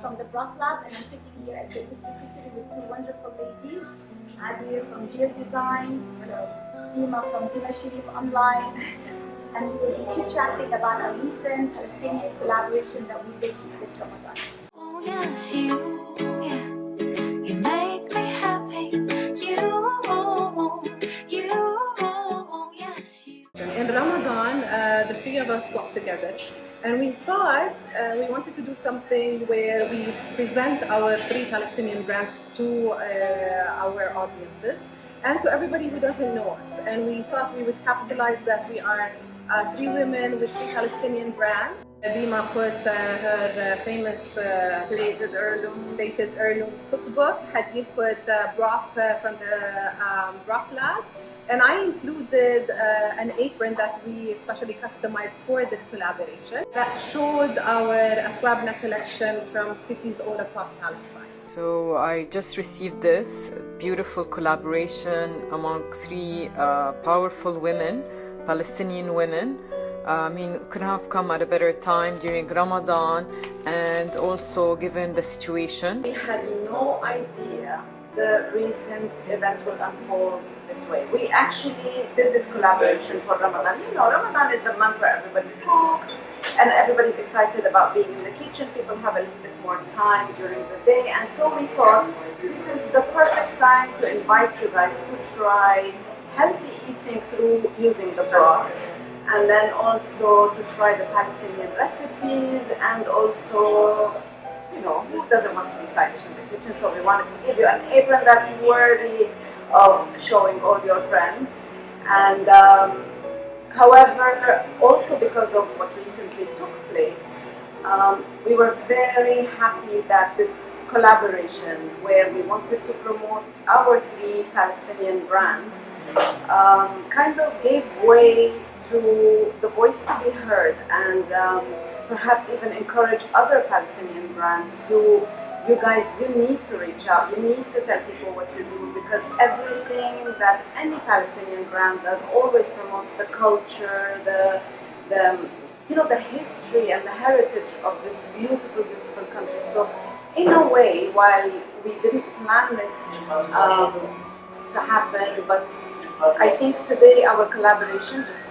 from the Broth Lab, and I'm sitting here at the Studio with two wonderful ladies, Abir from Jeel Design, Dima from Sharif online, and we will be chit-chatting about a recent Palestinian collaboration that we did this Ramadan. Oh yes, you make me happy. In Ramadan, the three of us got together and we thought we wanted to do something where we present our three Palestinian brands to our audiences and to everybody who doesn't know us. And we thought we would capitalize that we are three women with three Palestinian brands. Dima put her famous plated heirlooms cookbook. Hadil put broth from the Broth Lab. And I included an apron that we specially customized for this collaboration that showed our Akwabna collection from cities all across Palestine. So I just received this beautiful collaboration among three powerful women, Palestinian women. I mean, couldn't have come at a better time during Ramadan, and also given the situation. We had no idea the recent events will unfold this way. We actually did this collaboration for Ramadan. You know, Ramadan is the month where everybody cooks and everybody's excited about being in the kitchen. People have a little bit more time during the day, and so we thought this is the perfect time to invite you guys to try healthy eating through using the broth, and then also to try the Palestinian recipes, and also, you know, who doesn't want to be stylish in the kitchen? So we wanted to give you an apron that's worthy of showing all your friends. And however, also because of what recently took place, we were very happy that this collaboration, where we wanted to promote our three Palestinian brands, kind of gave way to the voice to be heard, and perhaps even encourage other Palestinian brands to, you guys, you need to reach out, you need to tell people what you do, because everything that any Palestinian brand does always promotes the culture, the you know, the history and the heritage of this beautiful, beautiful country. So in a way, while we didn't plan this to happen, but I think today our collaboration, just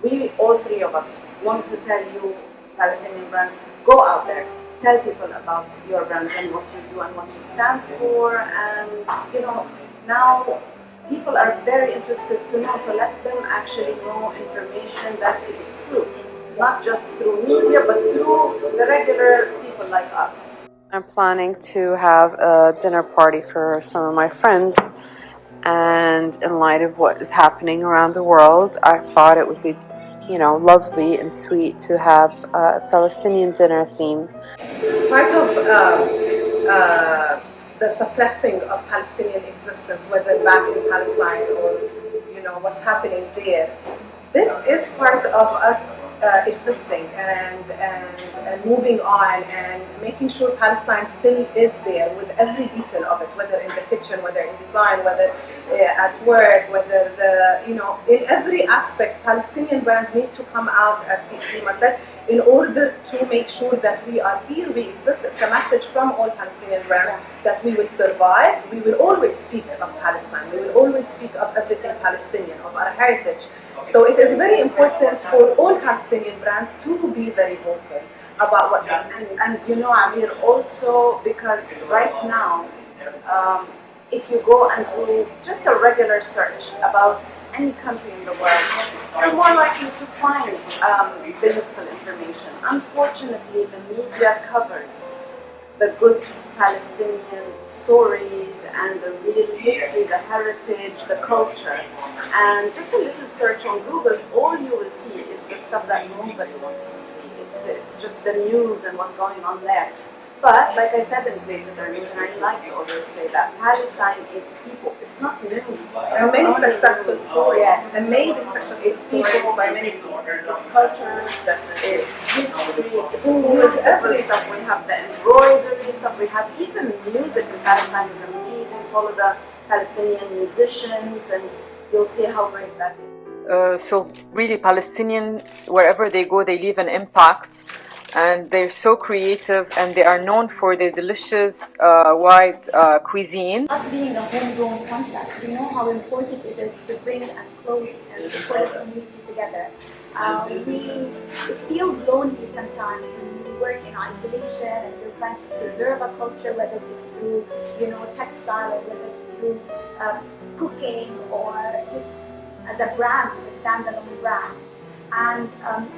we, all three of us, want to tell you, Palestinian brands, go out there, tell people about your brands and what you do and what you stand for. And you know, now people are very interested to know, so let them actually know information that is true, not just through media, but through the regular people like us. I'm planning to have a dinner party for some of my friends, and in light of what is happening around the world, I thought it would be, you know, lovely and sweet to have a Palestinian dinner theme. Part of the suppressing of Palestinian existence, whether back in Palestine or, you know, what's happening there, this is part of us existing and moving on and making sure Palestine still is there with every detail of it, whether in the kitchen, whether in design, whether at work, whether you know, in every aspect. Palestinian brands need to come out, as Dima said, in order to make sure that we are here, we exist. It's a message from all Palestinian brands that we will survive. We will always speak of Palestine. We will always speak of everything Palestinian, of our heritage. So it is very important for all Palestinian brands to be very vocal about what they do. And you know, Abir, also because right now, if you go and do just a regular search about any country in the world, you're more likely to find the useful information. Unfortunately, the media covers the good Palestinian stories and the real history, the heritage, the culture. And just a little search on Google, all you will see is the stuff that nobody wants to see. It's just the news and what's going on there. But like I said in Plated Heirlooms, and I like to always say that Palestine is people. It's not news. There are many successful stories. Yes. Amazing successful stories by many people. It's culture, Definitely. it's history, it's food, every stuff. We have the embroidery stuff. We have even music in Palestine is amazing. Follow the Palestinian musicians, and you'll see how great that is. So really, Palestinians, wherever they go, they leave an impact. and they're so creative, and they are known for their delicious white cuisine. Us being a homegrown concept, we know how important it is to bring a close and supportive community together. It feels lonely sometimes when you work in isolation and you're trying to preserve a culture, whether it's through, textile, or whether through cooking, or just as a brand, as a standalone brand. And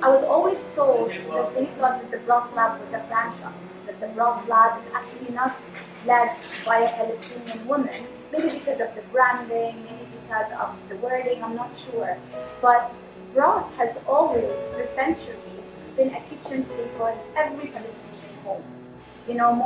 I was always told that they thought that the Broth Lab was a franchise, that the Broth Lab is actually not led by a Palestinian woman, maybe because of the branding, maybe because of the wording, I'm not sure. But broth has always, for centuries, been a kitchen staple in every Palestinian home.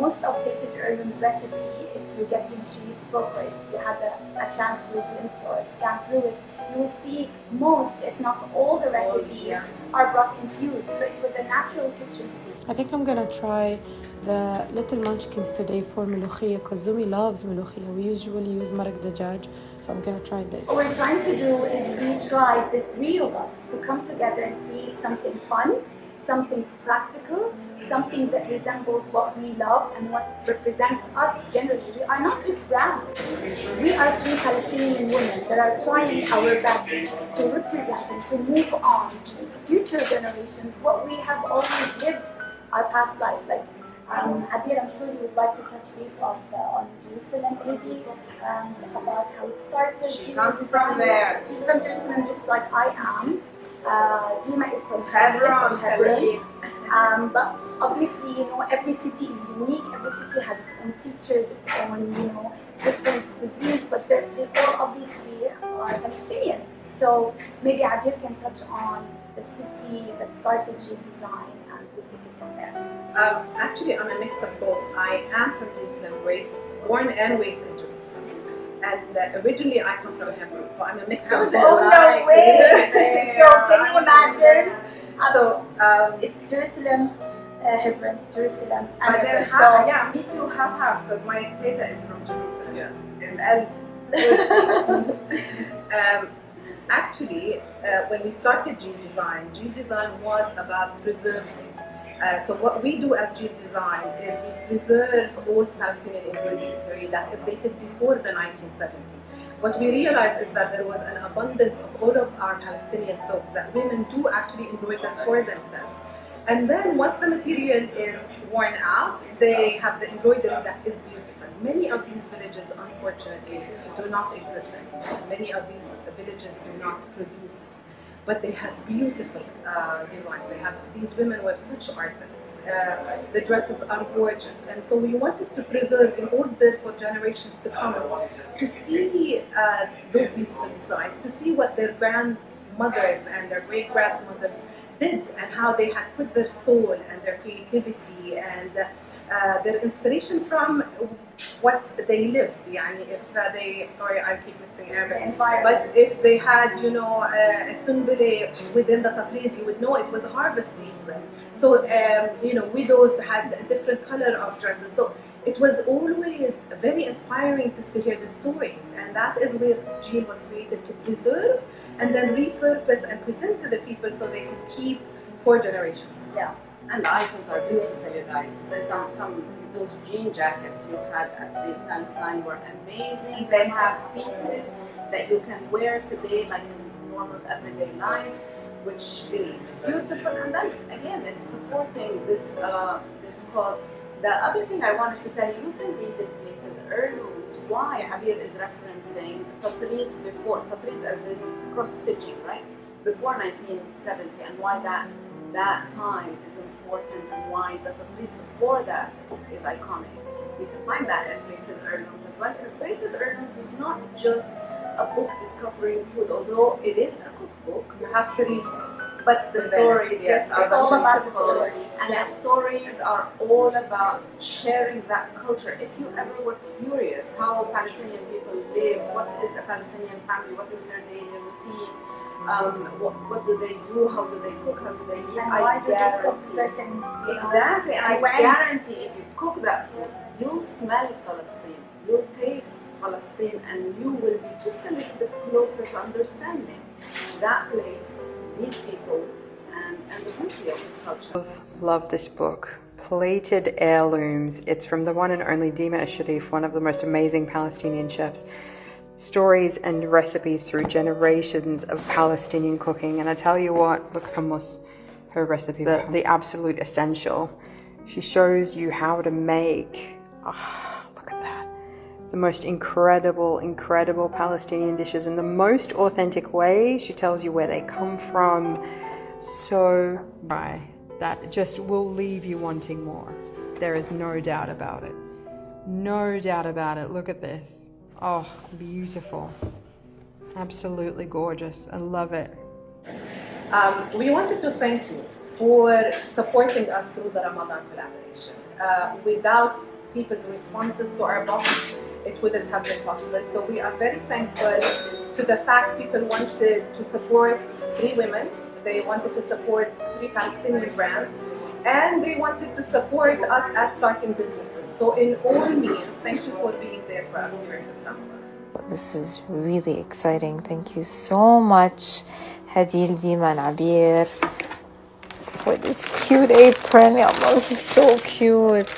Most of Plated Heirloom's recipe, if you get in Sharif's book, or if you had a chance to glimpse or scan through it, you will see most, if not all, the recipes are broth infused. So it was a natural kitchen staple. I think I'm gonna try the little munchkins today for ملوخية because Zumi loves ملوخية. We usually use مرق دجاج, so I'm gonna try this. What we're trying to do is we tried, the three of us, to come together and create something fun, something practical, something that resembles what we love and what represents us generally. We are not just brands. We are three Palestinian women that are trying our best to represent and to move on to future generations what we have always lived our past life. Like Abir, I'm sure you would like to touch base on Jerusalem, maybe, about how it started. She comes from there. She's from Jerusalem, just like I am. Dima is from Hebron. But obviously, every city is unique. Every city has its own features, its own, different cuisines. But they all obviously are Palestinian. So maybe Abir can touch on the city that started Jeel Design, and we'll take it from there. Actually, I'm a mix of both. I am from Jerusalem, born and raised in Jerusalem. And originally I come from Hebron, so I'm a mix of both. Oh, no way! So can you imagine? It's Jerusalem, Hebron, Jerusalem, and But then Hebron. me too, half, because my teta is from Jerusalem. Actually, when we started Geel Design was about preserving. So what we do as Geel Design is we preserve old Palestinian embroidery that is dated before the 1970s. What we realized is that there was an abundance of all of our Palestinian clothes that women do actually embroider for themselves. And then once the material is worn out, they have the embroidery that is beautiful. Many of these villages, unfortunately, do not exist anymore. Many of these villages do not produce them. But they have beautiful designs. These women were such artists. The dresses are gorgeous, and so we wanted to preserve in order for generations to come to see those beautiful designs, to see what their grandmothers and their great-grandmothers did, and how they had put their soul and their creativity and their inspiration from what they lived. Sorry, I keep mixing Arabic. But if they had, a sunbele within the tatriz, you would know it was a harvest season. So, widows had a different color of dresses. So it was always very inspiring to hear the stories, and that is where Jeel was created, to preserve and then repurpose and present to the people so they can keep for generations. Yeah, and the items are beautiful, you guys. There's some those jean jackets you had at Palestine were amazing. They have pieces that you can wear today, like in normal everyday life, which is beautiful. And then again, it's supporting this this cause. The other thing I wanted to tell you, you can read the Plated Heirlooms, why Abir is referencing tatriz before, tatriz as in cross-stitching, right? Before 1970, and why that time is important, and why the tatriz before that is iconic. You can find that in Plated Heirlooms as well, because Plated Heirlooms is not just a book discovering food, although it is a cookbook. You have to read. But the stories, yes, are it's all about the beautiful. stories. And the stories are all about sharing that culture. If you ever were curious how Palestinian people live, what is a Palestinian family, what is their daily routine, what do they do, how do they cook, how do they eat, And why do they cook certain exactly, and I guarantee if you cook that food, you'll smell Palestine, you'll taste Palestine, and you will be just a little bit closer to understanding that place, these people, and and the beauty of this culture. Love this book. Plated Heirlooms. It's from the one and only Dima Sharif, one of the most amazing Palestinian chefs. Stories and recipes through generations of Palestinian cooking. And I tell you what, look at her recipe, the absolute essential. She shows you how to make, look at that, the most incredible Palestinian dishes in the most authentic way. She tells you where they come from. So, that just will leave you wanting more. There is no doubt about it. No doubt about it. Look at this. Oh, beautiful. Absolutely gorgeous. I love it. We wanted to thank you for supporting us through the Ramadan collaboration. Without people's responses to our box, it wouldn't have been possible. So we are very thankful to the fact people wanted to support 3 women. They wanted to support 3 Palestinian brands, and they wanted to support us as starting businesses. So in all means, thank you for being there for us during this Ramadan. This is really exciting. Thank you so much, Hadil, Dima, and Abir, for this cute apron. Oh, this is so cute.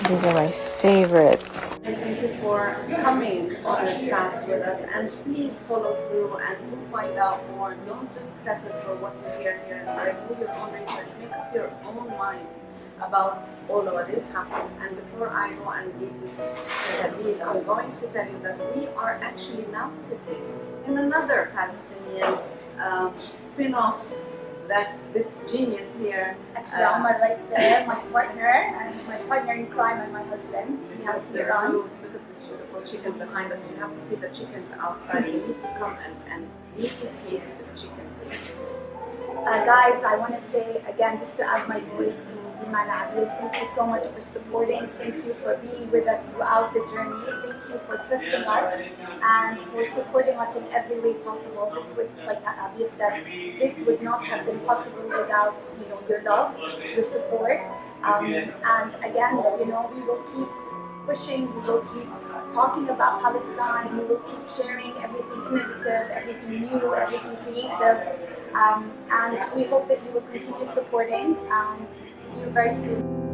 These are my favorites. And thank you for coming on this path with us, and please follow through and do find out more. Don't just settle for what you hear here and there. Do your own research, make up your own mind about all of this happening. And before I go and leave this Hadil, I'm going to tell you that we are actually now sitting in another Palestinian spin-off that this genius here, Actually, Omar right there, my partner in crime and my husband. this is the roast. Look at this beautiful chicken behind us. You have to see the chickens outside. You need to come and need to taste the chickens here. Guys, I want to say again, just to add my voice to Dima and Abir, thank you so much for supporting. Thank you for being with us throughout the journey. Thank you for trusting us and for supporting us in every way possible. This would, like Abir said, this would not have been possible without your love, your support. And again, we will keep pushing. We will keep talking about Palestine. We will keep sharing everything innovative, everything new, everything creative. And we hope that you will continue supporting, and see you very soon.